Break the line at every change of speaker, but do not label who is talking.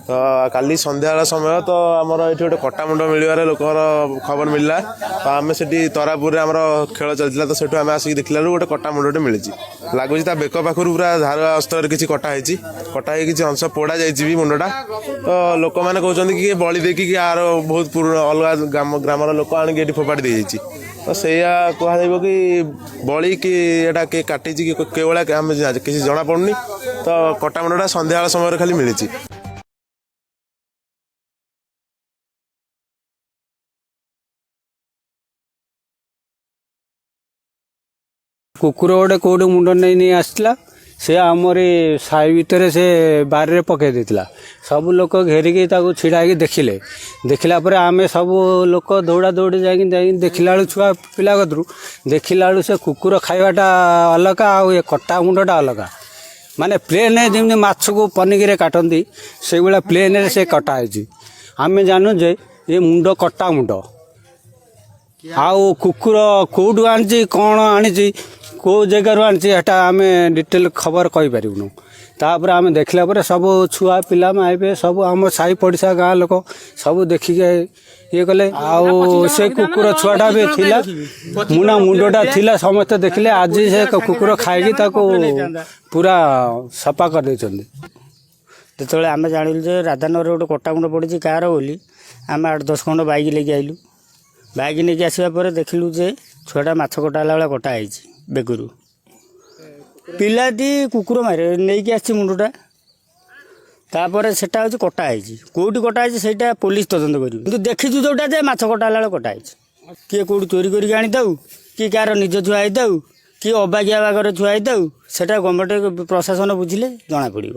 तो काली संध्या समय तो आमर ये गोटे कटा मुंड मिलवर लोकर खबर मिलला तो आम से तरापुर आम खेल चलता तो सेठू आम आसिक देखला गोटे कटा मुंडे मिली लगुच बेक पाखर पूरा धार अस्तर किसी कटा किसी अंश पोड़ा जाइए मुंडा तो लोक मैंने कहते कि बलि देखिए यार बहुत पुराना अलग ग्रामर लोक आनिक ये फोपाड़ी दे जाइए तो सैया कह कि बलि कि एटा किए काटी कि केवल आम किसी जना पड़नी तो कटा मुंडा संध्या समय खाली मिली।
कुकुर गोटे कौटे मुंड नहीं नहीं आसला से आमरी साई भितर से बारे पकई देता सब लोक घेरिकी छिड़ा देखिले देखला पर आमे सब लोक दौड़ा दौड़ी जा देखला छुआ पिला कतरू देखला से कुकुर खाइबाटा अलग आ कटा मुंडा अलग माने प्लेन जमी माछ को पनिकी काटती से भाया प्लेन से कटाई आम जानू जे ये मुंड कटा मुंड आउ कुकुर कौटू आनी कौन आनी कौ जगार आनी आम डिटेल खबर कहीपरूँ तापर आम देखला पर सब छुआ पिला माइबे सब आम साई पड़िशा गाँ लोक सब देखिके ये कले आउ से कुकुर छुआटा भी थिला मुना मुंडटा थिला समस्त देखले आज से कुकुर खाई पूरा सफा कर देछन।
जो आम जान राधानगर गोटे कटा मुंड पड़ी कार बोली आम 8-10 खंड बैक लेके आइलु बैग नहीं आसवा पर देखलु जे छुआटा माछ कटाला बेला कटाई बेगुरु पिलाटी कुकुर मारे नहीं आसी मुंडा तापर सेटा हूँ कटाई कौटी कटाई से पुलिस तदंत कर देखीचु जोटा जे माछ कटाला बेला कटाई किए कौटी चोरी करके आनी थाऊ कि कार निज छुआ होता कि अबागिया बागर छुआ होता से गवर्नमेंट प्रशासन बुझिले जना पड़ो।